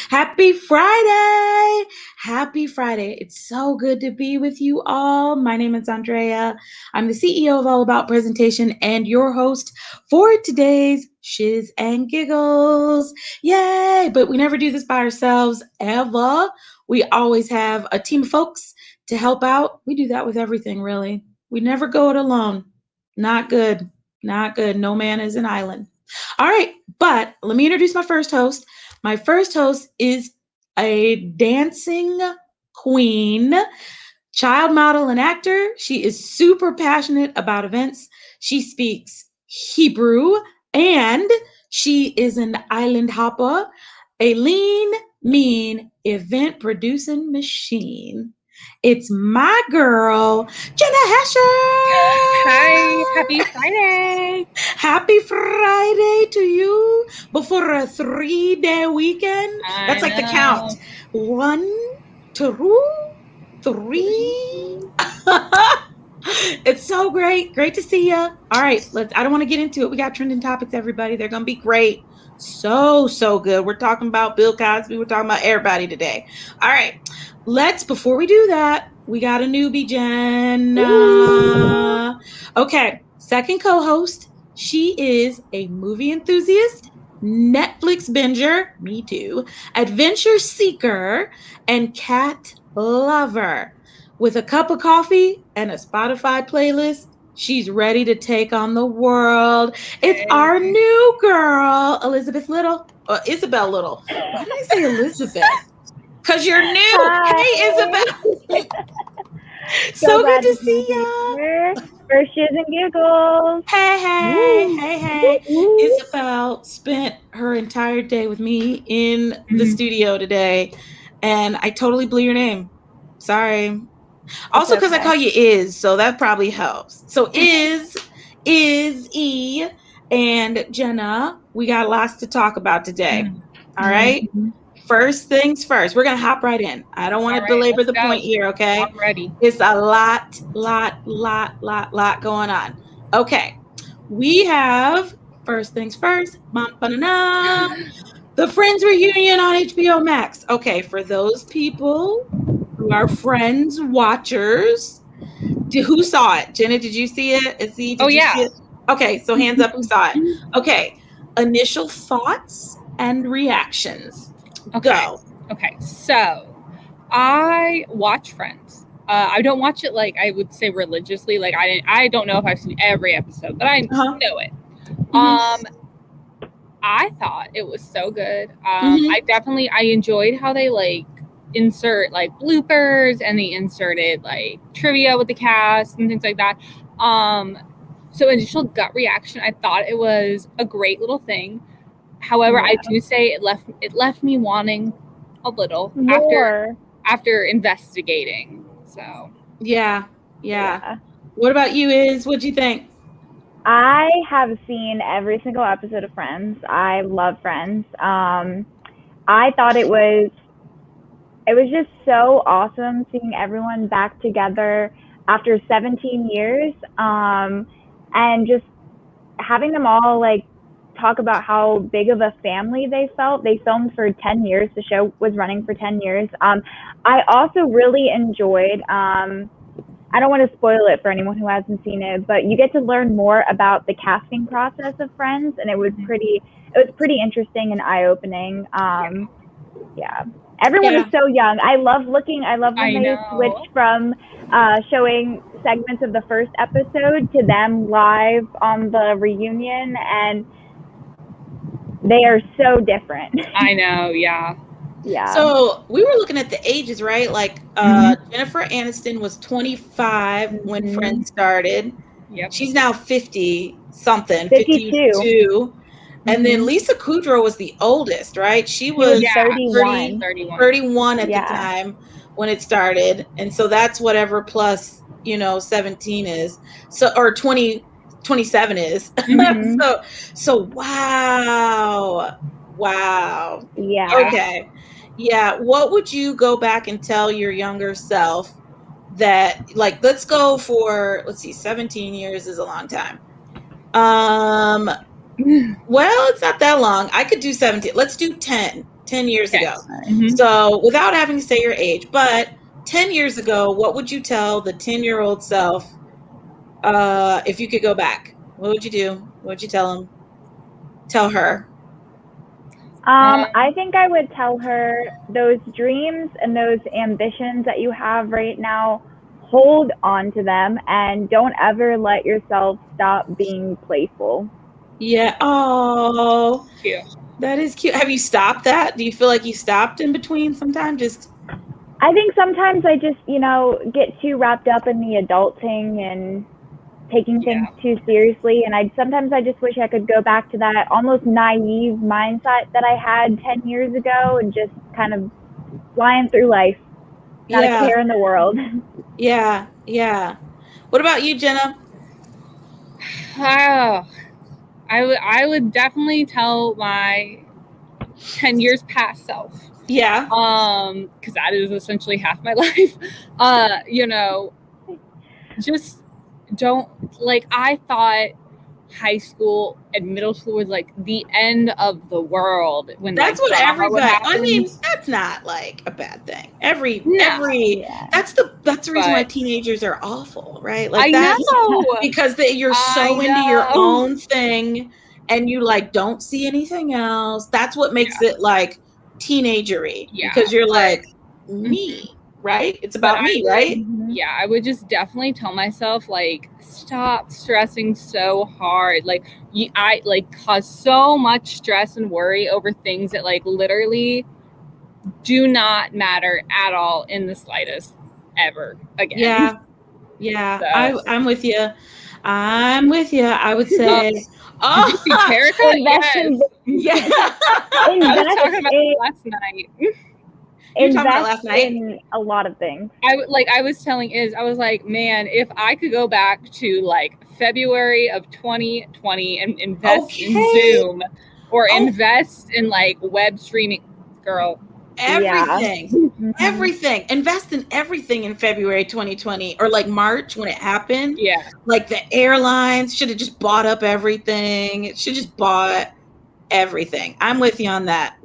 Happy Friday. Happy Friday. It's so good to be with you all. My name is Andrea. I'm the CEO of All About Presentation and your host for today's Shiz and Giggles. Yay. But we never do this by ourselves ever. We always have a team of folks to help out. We do that with everything, really. We never go it alone. Not good. Not good. No man is an island. All right, but let me introduce my first host. My first host is a dancing queen, child model and actor. She is super passionate about events. She speaks Hebrew and she is an island hopper, a lean, mean event producing machine. It's my girl, Jenna Hesher. Hi, happy Friday. Happy Friday to you before a 3-day weekend. That's like the count. 1, 2, 3. It's so great. Great to see you. All right, I don't want to get into it. We got trending topics, everybody. They're going to be great. So good. We're talking about Bill Cosby. We're talking about everybody today. All right. Before we do that, we got a newbie, Jen. Okay. Second co-host. She is a movie enthusiast, Netflix binger, me too, adventure seeker, and cat lover. With a cup of coffee and a Spotify playlist, she's ready to take on the world. It's our new girl, Elizabeth Little, or Isabel Little. Why did I say Elizabeth? Because you're new. Hi. Hey, Isabel. so good to see you. For Shiz and Giggles. Hey. Isabel spent her entire day with me in the studio today, and I totally blew your name. Sorry. Also, because I call you Iz, so that probably helps. So Iz, and Jenna, we got lots to talk about today. All right? First things first. We're going to hop right in. I don't want to belabor the point here, okay? I'm ready. It's a lot going on. Okay. We have, first things first, the Friends reunion on HBO Max. Okay, for those people who are Friends watchers, who saw it? Jenna, did you see it? See it? Okay, so hands up who saw it. Okay, initial thoughts and reactions. Go. Okay, so I watch Friends. I don't watch it like I would say religiously. Like I don't know if I've seen every episode, but I know it. I thought it was so good. I enjoyed how they like insert like bloopers and they inserted like trivia with the cast and things like that. So initial gut reaction, I thought it was a great little thing. However, I do say it left me wanting a little more after investigating. So yeah. What about you, Iz? What'd you think? I have seen every single episode of Friends. I love Friends. I thought it was just so awesome seeing everyone back together after 17 years, and just having them all like talk about how big of a family they felt. They filmed for 10 years. The show was running for 10 years. I also really enjoyed, I don't want to spoil it for anyone who hasn't seen it, but you get to learn more about the casting process of Friends, and it was pretty interesting and eye-opening. Everyone is so young. I love when they switch from showing segments of the first episode to them live on the reunion, and they are so different. I know, yeah. So we were looking at the ages, right? Like Jennifer Aniston was 25 when Friends started. Yep. She's now 50-something, 52. And then Lisa Kudrow was the oldest, right? She was 31 at the time when it started. And so that's whatever plus, 17 is. So, or 27 is. So wow. Yeah. Okay. Yeah. What would you go back and tell your younger self that, like, let's see, 17 years is a long time. Well, it's not that long. I could do 17. Let's do 10. 10 years Okay. ago. So without having to say your age, but 10 years ago, what would you tell the 10-year-old self if you could go back? What would you do? What would you tell him? Tell her. I think I would tell her those dreams and those ambitions that you have right now, hold on to them and don't ever let yourself stop being playful. Yeah. Oh, Cute. that is cute. Have you stopped that? Do you feel like you stopped in between sometime? Just I think sometimes I just, get too wrapped up in the adulting and taking things too seriously, and sometimes I just wish I could go back to that almost naive mindset that I had 10 years ago and just kind of flying through life, not a care in the world. Yeah. What about you, Jenna? I would definitely tell my 10 years past self. Yeah. Because that is essentially half my life. Just don't, I thought high school and middle school was like the end of the world when that's what everybody. I mean, that's not like a bad thing. That's the reason why teenagers are awful, right? Like that's because you're so into your own thing and you like don't see anything else. That's what makes it like teenagery because you're like me. Right? It's about me, right? Yeah, I would just definitely tell myself, like, stop stressing so hard. I cause so much stress and worry over things that like literally do not matter at all in the slightest ever again. Yeah. So. I'm with you. I would say. Did you see Terica? Yes. I was talking about it last night. You were talking about last night? In a lot of things. I was like, man, if I could go back to like February of 2020 and invest in Zoom or invest in like web streaming, girl. Everything. Invest in everything in February 2020 or like March when it happened. Yeah. Like the airlines should have just bought up everything. It should just bought everything. I'm with you on that.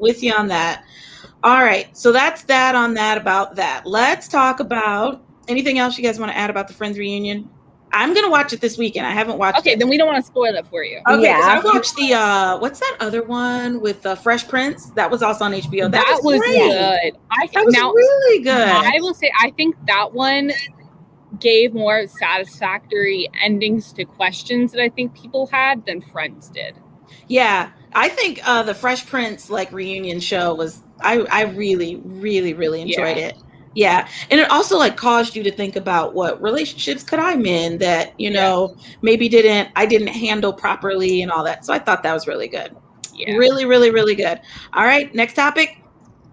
All right. So that's that on that about that. Let's talk about anything else you guys want to add about the Friends reunion. I'm going to watch it this weekend. I haven't watched it. Okay, then we don't want to spoil it for you. Okay, because I watched the, what's that other one with Fresh Prince? That was also on HBO. That was great. Good. That was really good. I will say, I think that one gave more satisfactory endings to questions that I think people had than Friends did. Yeah, I think the Fresh Prince like reunion show was, I really, really, really enjoyed it. Yeah. And it also like caused you to think about what relationships could I'm in that, maybe I didn't handle properly and all that. So I thought that was really good. Yeah. Really, really, really good. All right. Next topic.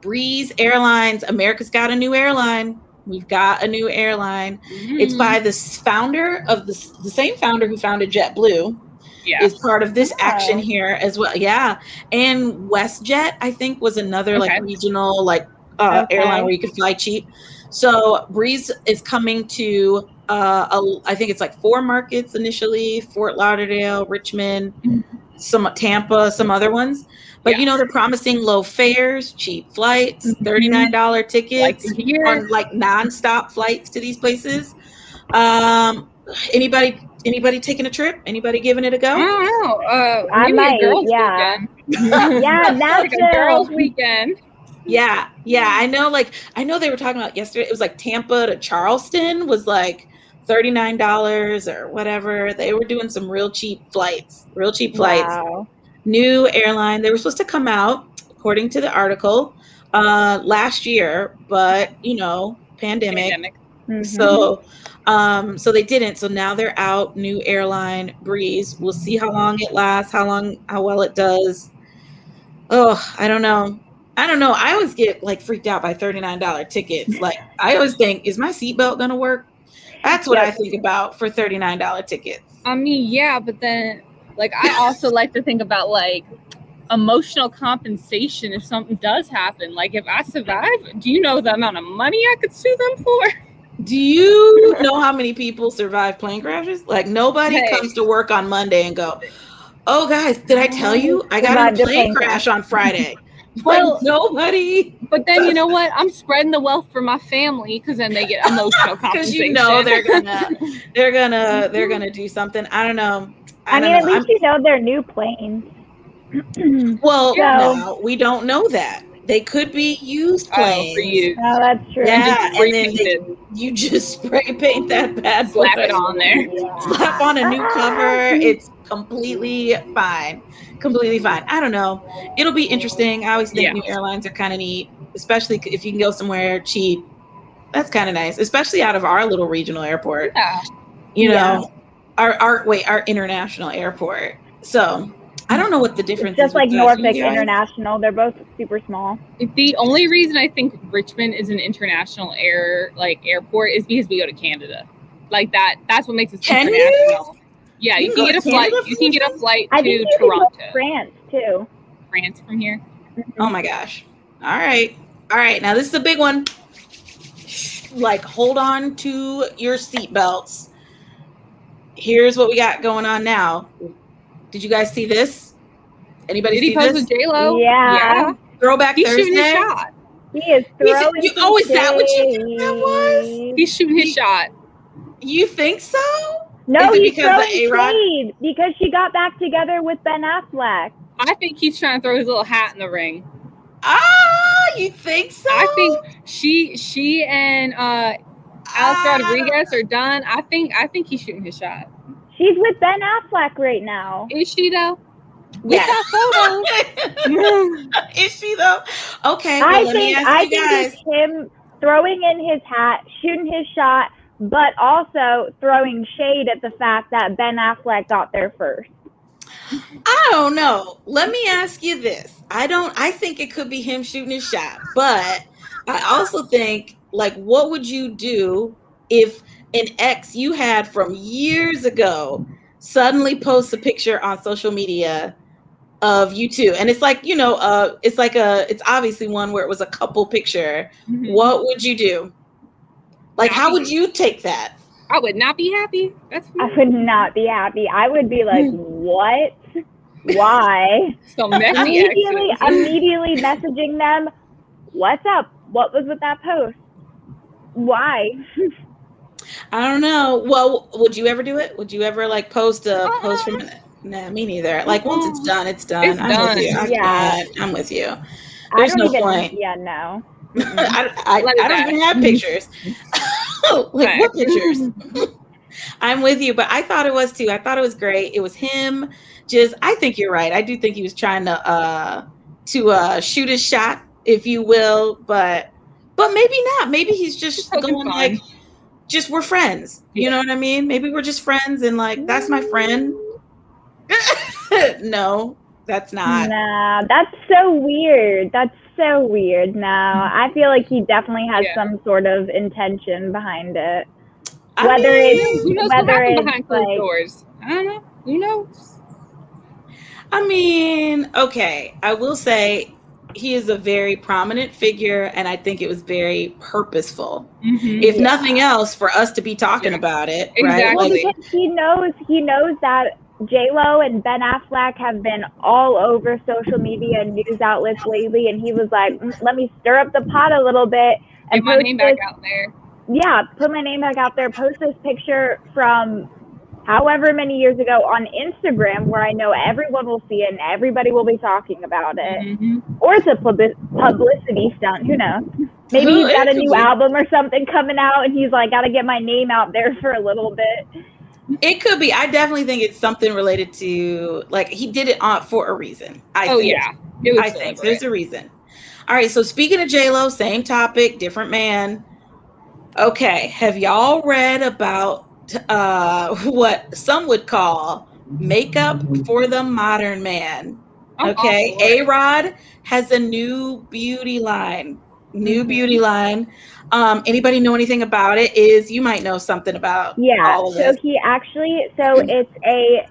Breeze Airlines. America's got a new airline. We've got a new airline. It's by the founder of the same founder who founded JetBlue. Is part of this action here as well. Yeah. And WestJet, I think, was another like regional airline where you could fly cheap. So Breeze is coming to I think it's like 4 markets initially: Fort Lauderdale, Richmond, some Tampa, some other ones. But they're promising low fares, cheap flights, $39 tickets on like nonstop flights to these places. Anybody taking a trip? Anybody giving it a go? I don't know. I might, a girls' weekend. That's like a girls' weekend. Yeah. I know they were talking about yesterday. It was like Tampa to Charleston was like $39 or whatever. They were doing some real cheap flights. Wow. New airline. They were supposed to come out, according to the article, last year, but pandemic. So they didn't. So now they're out. New airline, Breeze. We'll see how long it lasts, how well it does. Oh, I don't know. I always get like freaked out by $39 tickets. Like I always think, is my seatbelt gonna work? That's what I think about for $39 tickets. I mean, yeah, but then like I also like to think about like emotional compensation if something does happen. Like if I survive, do you know the amount of money I could sue them for? Do you know how many people survive plane crashes? Like nobody comes to work on Monday and go, "Oh guys, did I tell you I got in a plane crash on Friday?" Well, like nobody. But then you know what? I'm spreading the wealth for my family because then they get emotional Because compensation. you know they're gonna do something. I don't know. I mean, at least you know they're new planes. Well, So- now we don't know that. They could be used planes. For you. No, that's true. Yeah, spray and then you just spray paint that bad boy. Slap it on there. Slap on a new cover. It's completely fine. Completely fine. I don't know. It'll be interesting. I always think Yeah. new airlines are kind of neat, especially if you can go somewhere cheap. That's kind of nice, especially out of our little regional airport. Yeah. You know, our international airport. So I don't know what the difference It's just is. like with Norfolk you guys. International. They're both super small. The only reason I think Richmond is an international airport is because we go to Canada. Like that's what makes us international. Yeah, you can get a flight. You can get a flight to Toronto. Can go to France too. France from here. Oh my gosh. All right. Now this is a big one. Like, hold on to your seatbelts. Here's what we got going on now. Did you guys see this? Anybody Did he see pose this? with J-Lo? Yeah. Throwback He's Thursday. shooting his shot. He is throwing. Is that what you think that was? He's shooting his shot. You think so? No, is it he's because throwing of A-Rod? shade because she got back together with Ben Affleck. I think he's trying to throw his little hat in the ring. You think so? I think she and Alex Rodriguez are done. I think he's shooting his shot. She's with Ben Affleck right now. Is she though? We Yes. saw photos. Is she though? Okay. I Well, think it's him throwing in his hat, shooting his shot, but also throwing shade at the fact that Ben Affleck got there first. I don't know. Let me ask you this. I think it could be him shooting his shot, but I also think, like, what would you do if an ex you had from years ago suddenly posts a picture on social media of you two? And it's like, it's obviously one where it was a couple picture. Mm-hmm. What would you do? Like, how would you take that? I would not be happy. I would not be happy. I would be like, what? Why? So messy. Immediately messaging them, what's up? What was with that post? Why? I don't know. Well, would you ever do it? Would you ever like post a post from it? Nah, me neither. Like, once it's done, it's done. I'm with you. I'm with you. There's no point. Yeah, no. I don't even have pictures. Like, what pictures? I'm with you, but I thought it was too. I thought it was great. It was him. I think you're right. I do think he was trying to shoot his shot, if you will, but maybe not. Maybe he's just going like, just we're friends. Yeah. You know what I mean? Maybe we're just friends and like, that's my friend. No, that's not. Nah, that's so weird. No, I feel like he definitely has some sort of intention behind it. Whether it's behind closed doors. I don't know. Who knows? I mean, okay. I will say he is a very prominent figure, and I think it was very purposeful. Mm-hmm. If nothing else, for us to be talking about it, exactly. Right? Well, because he knows that J-Lo and Ben Affleck have been all over social media and news outlets lately, and he was like, let me stir up the pot a little bit and get my name back out there. Yeah, put my name back out there, post this picture from however many years ago on Instagram where I know everyone will see it and everybody will be talking about it. Mm-hmm. Or it's a publicity stunt, who knows? Maybe he's got a new album or something coming out and he's like, got to get my name out there for a little bit. It could be. I definitely think it's something related to, like, he did it for a reason. I think there's a reason. All right, so speaking of J-Lo, same topic, different man. Okay, have y'all read about what some would call makeup for the modern man? Okay, ARods has a new beauty line. Anybody know anything about it? You might know something about all of this. So it's a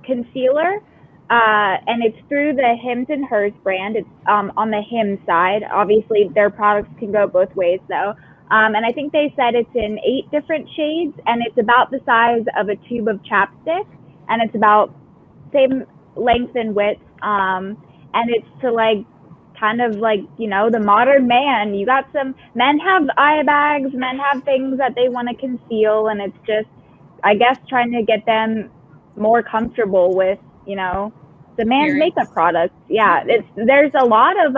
concealer, and it's through the Hims and Hers brand. It's on the Hims side. Obviously, their products can go both ways, though. And I think they said it's in 8 different shades, and it's about the size of a tube of chapstick, and it's about same length and width. And it's to like kind of like, you know, the modern man. You got some men have eye bags, men have things that they want to conceal, and it's just, I guess, trying to get them more comfortable with, you know, the man's makeup products. Yeah, there's a lot of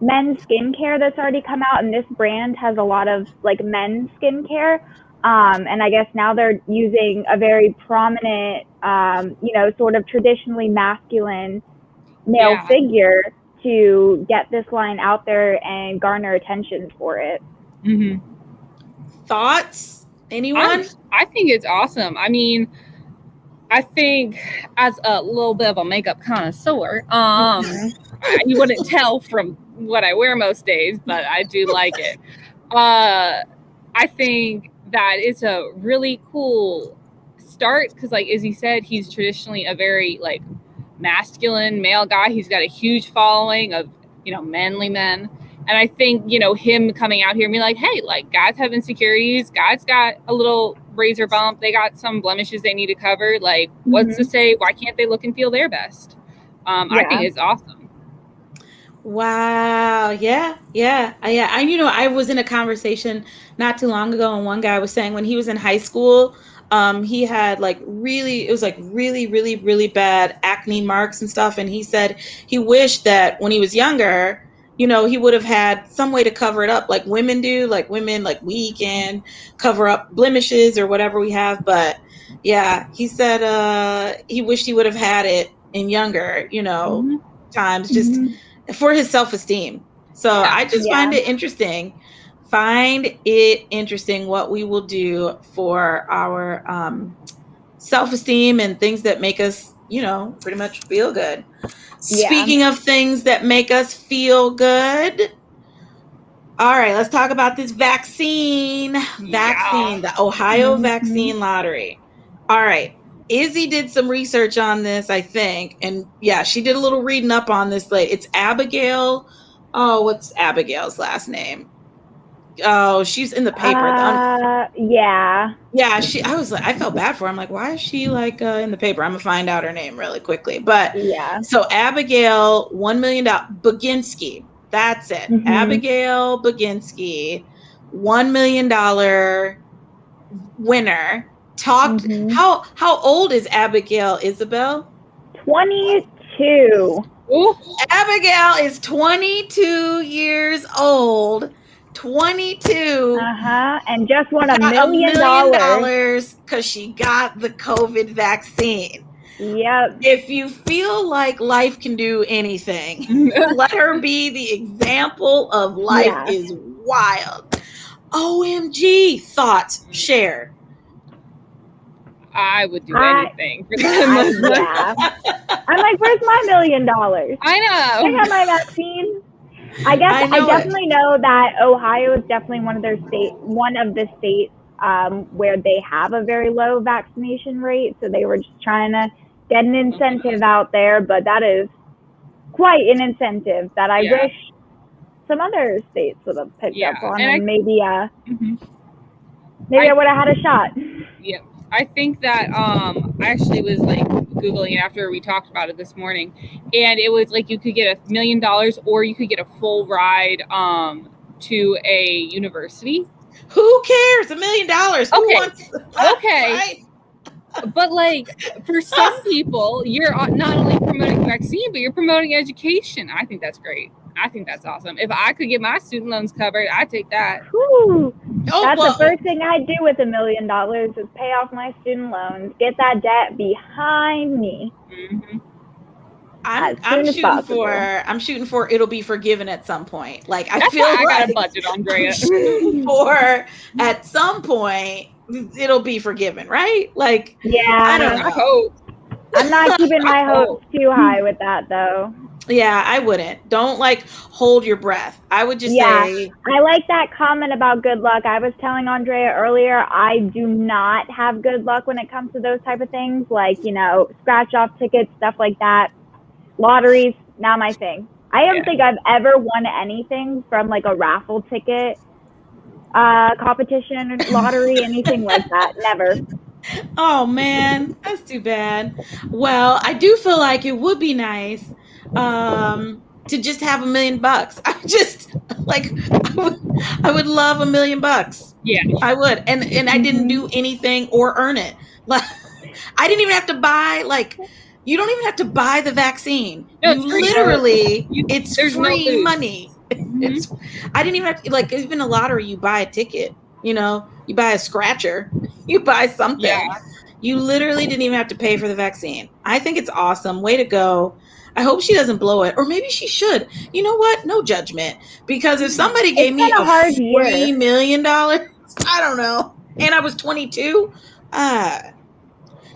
men's skincare that's already come out, and this brand has a lot of like men's skincare. And I guess now they're using a very prominent, you know, sort of traditionally masculine male figure to get this line out there and garner attention for it. Mm-hmm. Thoughts? Anyone? I think it's awesome. I mean, I think as a little bit of a makeup connoisseur, you wouldn't tell from what I wear most days, but I do like it. I think that it's a really cool start because, like Izzy said, he's traditionally a very like masculine male guy. He's got a huge following of, you know, manly men. And I think, you know, him coming out here and being like, hey, like guys have insecurities, guys got a little razor bump, they got some blemishes they need to cover. Like, what's to say, why can't they look and feel their best? I think it's awesome. Wow. Yeah. You know, I was in a conversation not too long ago, and one guy was saying when he was in high school, he had like really bad acne marks and stuff. And he said he wished that when he was younger, you know, he would have had some way to cover it up like women do, like we can cover up blemishes or whatever we have. But yeah, he said he wished he would have had it in younger, you know, times, just for his self-esteem. So I just find it interesting. Find it interesting what we will do for our self-esteem and things that make us, you know, pretty much feel good. Speaking of things that make us feel good, all right, let's talk about this vaccine, the Ohio vaccine lottery. All right. Izzy did some research on this, I think. And yeah, she did a little reading up on this. Like, it's Abigail. Oh, what's Abigail's last name? Oh, she's in the paper. Yeah, I felt bad for her. I'm like, why is she like in the paper? I'm gonna find out her name really quickly. But so Abigail, $1 million, Baginski. That's it. Abigail Baginski, $1 million winner. Talked. How old is Abigail, Isabel? 22. Ooh. Abigail is 22 years old. 22. And just won $1 million because she got the COVID vaccine. Yep. If you feel like life can do anything, let her be the example of life is wild. OMG. Thoughts shared. I would do anything for that. I'm like, where's my $1 million? I know. I got my vaccine. I definitely know that Ohio is definitely one of the states where they have a very low vaccination rate. So they were just trying to get an incentive out there, but that is quite an incentive that I wish some other states would have picked up on, and maybe I would have had a shot. Yeah. I think that I actually was like Googling it after we talked about it this morning, and it was like you could get $1 million or you could get a full ride to a university. Who cares? $1 million. Who wants that, right? But like for some people, you're not only promoting the vaccine, but you're promoting education. I think that's great. I think that's awesome. If I could get my student loans covered, I'd take that. That's the first thing I'd do with $1 million is pay off my student loans, get that debt behind me. I'm shooting for it'll be forgiven at some point. Like I That's feel why like I got a budget, Andrea. I'm shooting for at some point it'll be forgiven, right? Like I don't know. I hope. I'm not keeping my hopes too high with that though. Yeah, I wouldn't. Don't like hold your breath. I would just say. I like that comment about good luck. I was telling Andrea earlier, I do not have good luck when it comes to those type of things, like, you know, scratch off tickets, stuff like that. Lotteries, not my thing. I don't think I've ever won anything from like a raffle ticket, competition, lottery, anything like that. Never. Oh man, that's too bad. Well, I do feel like it would be nice to just have $1 million. I just like I would love $1 million. Yeah. I would. And I didn't do anything or earn it. Like I didn't even have to buy like you don't even have to buy the vaccine. No, You it's free. literally it's There's no free lose. money. It's I didn't even have to like even a lottery you buy a ticket, you know, you buy a scratcher, you buy something. Yeah. You literally didn't even have to pay for the vaccine. I think it's awesome. Way to go. I hope she doesn't blow it. Or maybe she should. You know what? No judgment. Because if somebody gave It's me been a a hard free year. $1 million, I don't know. And I was 22,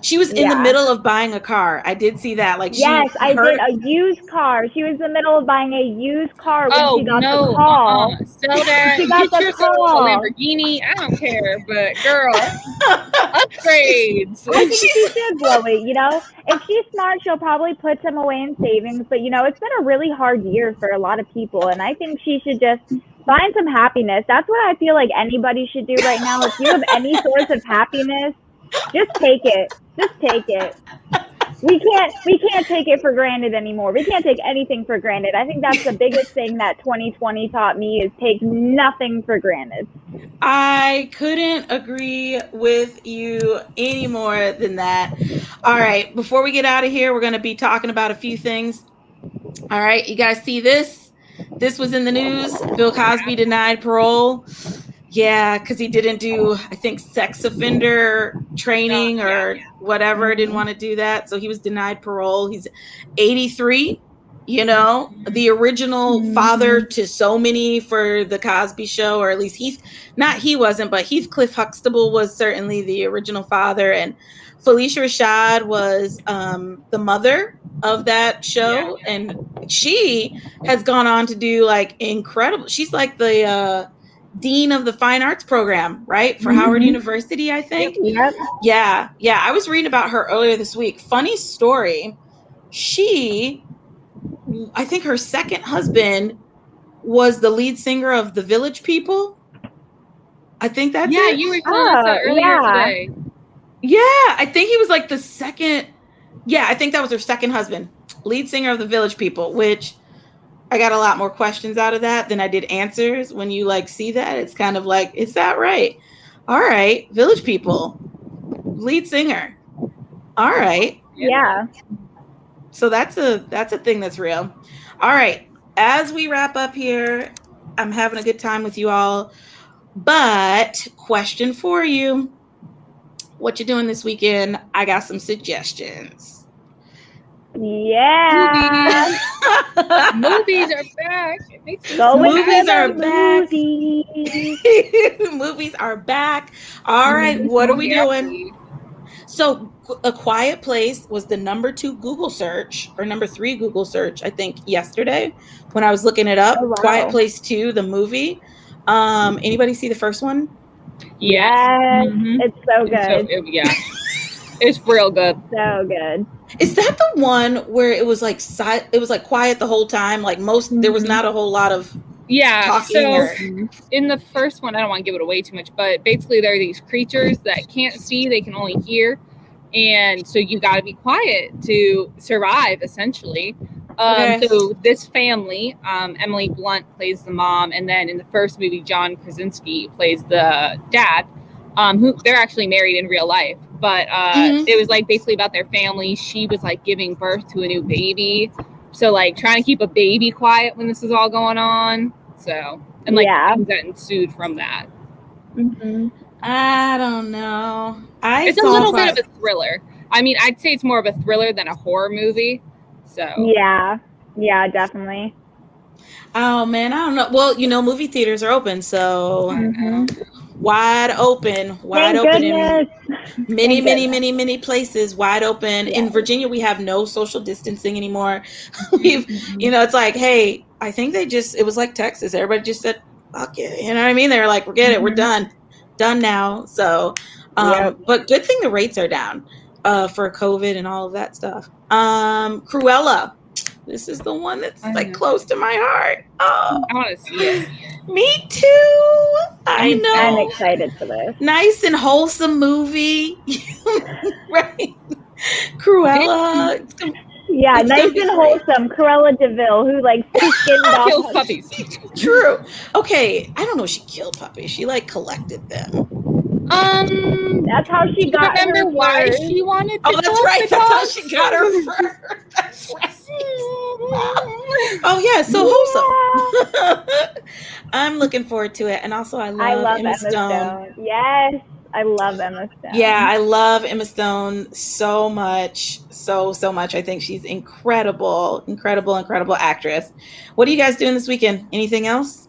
she was in the Yeah. middle of buying a car. I did see that. Like Yes, I did her a used car. She was in the middle of buying a used car when Oh she got the no, call. sell that. She got Get the yourself a call. Lamborghini. I don't care, but girl, upgrades. I think she should blow it, you know? If she's smart, she'll probably put some away in savings. But, you know, it's been a really hard year for a lot of people. And I think she should just find some happiness. That's what I feel like anybody should do right now. If you have any source of happiness, just take it. Just take it. We can't take it for granted anymore. We can't take anything for granted. I think that's the biggest thing that 2020 taught me is take nothing for granted. I couldn't agree with you any more than that. All right, before we get out of here, we're going to be talking about a few things. All right, you guys see this? This was in the news. Bill Cosby denied parole. Yeah, because he didn't do, I think, sex offender training or whatever. Didn't want to do that. So he was denied parole. He's 83, you know, the original father to so many for the Cosby Show, or at least he wasn't, but Heathcliff Huxtable was certainly the original father. And Felicia Rashad was the mother of that show. And she has gone on to do like incredible. She's like the dean of the fine arts program, right? For Howard University, I think. Yep. Yeah. Yeah. I was reading about her earlier this week. Funny story. I think her second husband was the lead singer of The Village People. I think that's Yeah, it. you were telling us that earlier today. Yeah. I think he was like the second. Yeah. I think that was her second husband, lead singer of The Village People, which I got a lot more questions out of that than I did answers. When you like see that, it's kind of like, is that right? All right, Village People, lead singer. All right. Yeah. So that's a thing that's real. All right. As we wrap up here, I'm having a good time with you all. But question for you. What you doing this weekend? I got some suggestions. Yeah. Movies are back. It makes me Go Movies are back. movies. Movies are back. All right, what are we doing? So, A Quiet Place was the number 2 Google search, or number 3 Google search, I think, yesterday when I was looking it up. Oh, wow. Quiet Place 2, the movie. Anybody see the first one? Yes. It's so good. Yeah. It's real good. So good. Is that the one where it was like quiet the whole time? Like there was not a whole lot of talking. So in the first one, I don't want to give it away too much, but basically there are these creatures that can't see, they can only hear. And so you got to be quiet to survive, essentially. So this family, Emily Blunt plays the mom, and then in the first movie, John Krasinski plays the dad, who they're actually married in real life. But it was like basically about their family. She was like giving birth to a new baby. So like trying to keep a baby quiet when this is all going on. So, and like things that ensued from that. I don't know. It's a little bit of a thriller. I mean, I'd say it's more of a thriller than a horror movie. So yeah, definitely. Oh man, I don't know. Well, you know, movie theaters are open, so wide open in many places, wide open. In Virginia, we have no social distancing anymore. You know, it's like, hey, I think it was like Texas. Everybody just said, fuck it. You know what I mean? They were like, forget it. We're done now. So, but good thing the rates are down for COVID and all of that stuff. Cruella. This is the one that's like close to my heart. Oh, I want to see it. Me too. I know. I'm excited for this. Nice and wholesome movie. Right. Cruella. Yeah, nice and wholesome. Cruella DeVille, who like skinned off Kills puppies. True. Okay, I don't know if she killed puppies. She like collected them. That's how she got her remember why furs. she wanted to Oh, that's collect right. the That's how dogs? she got her fur. That's right. Oh yeah, so wholesome. I'm looking forward to it, and also I love Emma Stone. Yes, I love Emma Stone. Yeah, I love Emma Stone so much, so much. I think she's incredible actress. What are you guys doing this weekend? Anything else?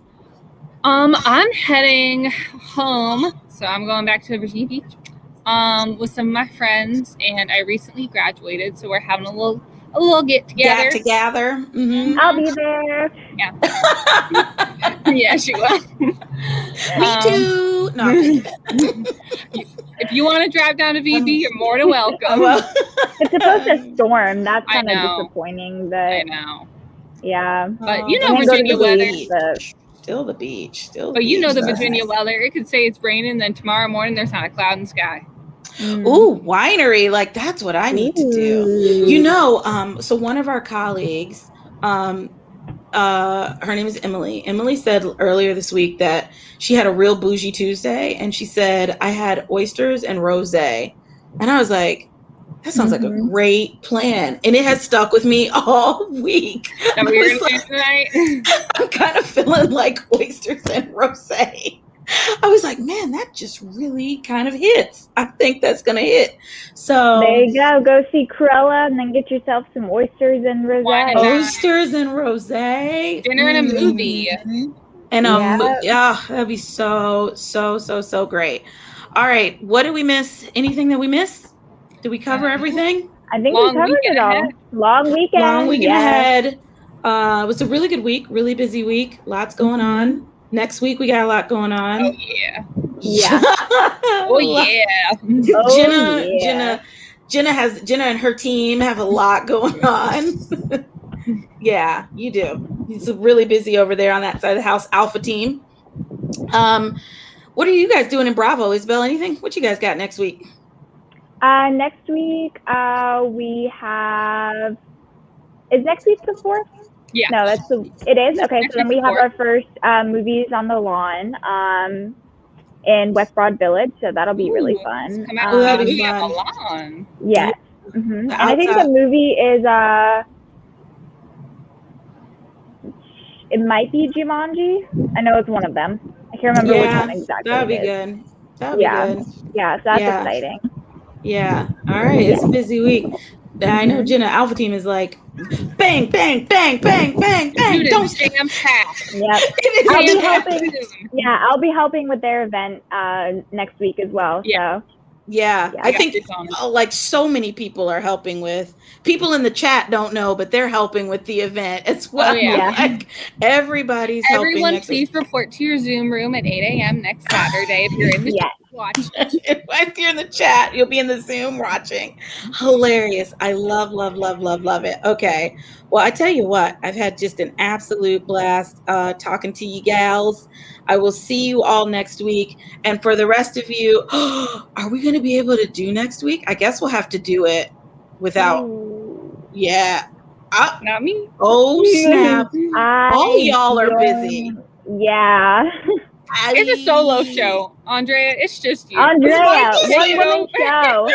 I'm heading home, so I'm going back to Virginia Beach with some of my friends, and I recently graduated, so we're having a little get together. Mm-hmm. I'll be there. Yeah. Yeah, she will. Me too. No. If you want to drive down to VB, you're more than welcome. It's supposed to storm. That's I kind of know. disappointing. But I know. yeah. But you know Can't go to Virginia the weather. beach, but Still the beach. But you know the Virginia weather. It could say it's raining, then tomorrow morning there's not a cloud in the sky. Ooh, winery. Like that's what I need to do. You know, so one of our colleagues, her name is Emily. Emily said earlier this week that she had a real bougie Tuesday, and she said, I had oysters and rosé. And I was like, that sounds like a great plan. And it has stuck with me all week. That what you're going to do tonight? I'm kind of feeling like oysters and rosé. I was like, man, that just really kind of hits. I think that's going to hit. So there you go. Go see Cruella and then get yourself some oysters and rosé. Oysters and rosé. Dinner and a movie. And yeah, that'd be so great. All right. What did we miss? Anything that we missed? Did we cover everything? I think we covered it all. Long weekend. Long weekend ahead. It was a really good week, really busy week. Lots going on. Next week we got a lot going on. Oh yeah. Yeah. Oh yeah. Jenna and her team have a lot going on. Yeah, you do. He's really busy over there on that side of the house, Alpha team. What are you guys doing in Bravo, Isabel? Anything? What you guys got next week? Next week we have. Is next week the 4th? Yeah. No, it is? Okay, Next so then we have our first movies on the lawn in West Broad Village, so that'll be really fun. Come out and see the movie on the lawn. Yes. And I think the movie is, it might be Jumanji. I know it's one of them. I can't remember which one exactly. That'll be good. That'll be good. Yeah, so that's exciting. Yeah. All right, it's a busy week. I know Jenna Alpha Team is like bang, bang, bang, bang, bang, bang. Dude, don't jam packed. Yep. I'll be helping with their event next week as well. Yeah. So yeah, I think like so many people are helping with. People in the chat don't know, but they're helping with the event as well. Oh, yeah. Like everybody's helping. Everyone, please report to your Zoom room at 8 a.m. next Saturday if you're in the chat watching. If you're in the chat, you'll be in the Zoom watching. Hilarious. I love it. Okay. Well, I tell you what, I've had just an absolute blast talking to you gals. I will see you all next week. And for the rest of you, are we going to be able to do next week? I guess we'll have to do it without. Yeah. Not me. Oh, snap. All y'all are busy. Yeah. It's a solo show, Andrea. It's just you. Andrea, one-woman show.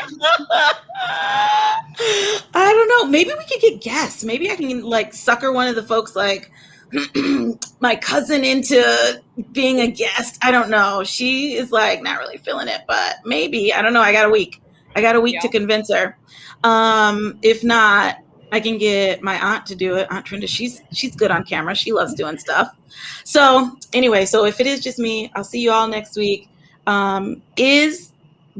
I don't know. Maybe we could get guests. Maybe I can like sucker one of the folks like my cousin into being a guest. I don't know. She is like not really feeling it, but maybe. I don't know. I got a week to convince her. If not, I can get my aunt to do it. Aunt Trinda, she's good on camera. She loves doing stuff. So anyway, so if it is just me, I'll see you all next week. Is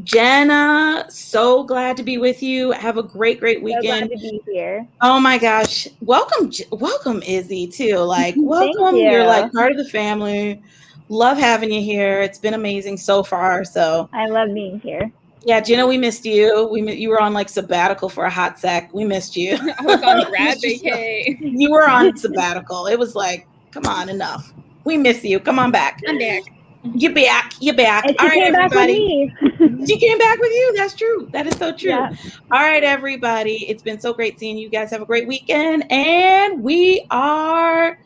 Jenna, so glad to be with you. Have a great weekend. So glad to be here. Oh my gosh. Welcome Izzy too. Like welcome. You're like part of the family. Love having you here. It's been amazing so far. So I love being here. Yeah, Jenna, we missed you. You were on like sabbatical for a hot sec. We missed you. I was on grad vacay. You were on sabbatical. It was like, come on, enough. We miss you. Come on back. I'm back. You're back. You're back. And All she right, came back with everybody. me. She came back with you. That's true. That is so true. Yeah. All right, everybody. It's been so great seeing you guys. Have a great weekend. And we are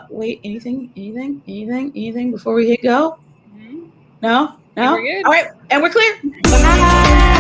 wait, anything before we hit go? Mhm. No? I think No? we're good. All right, and we're clear. Bye.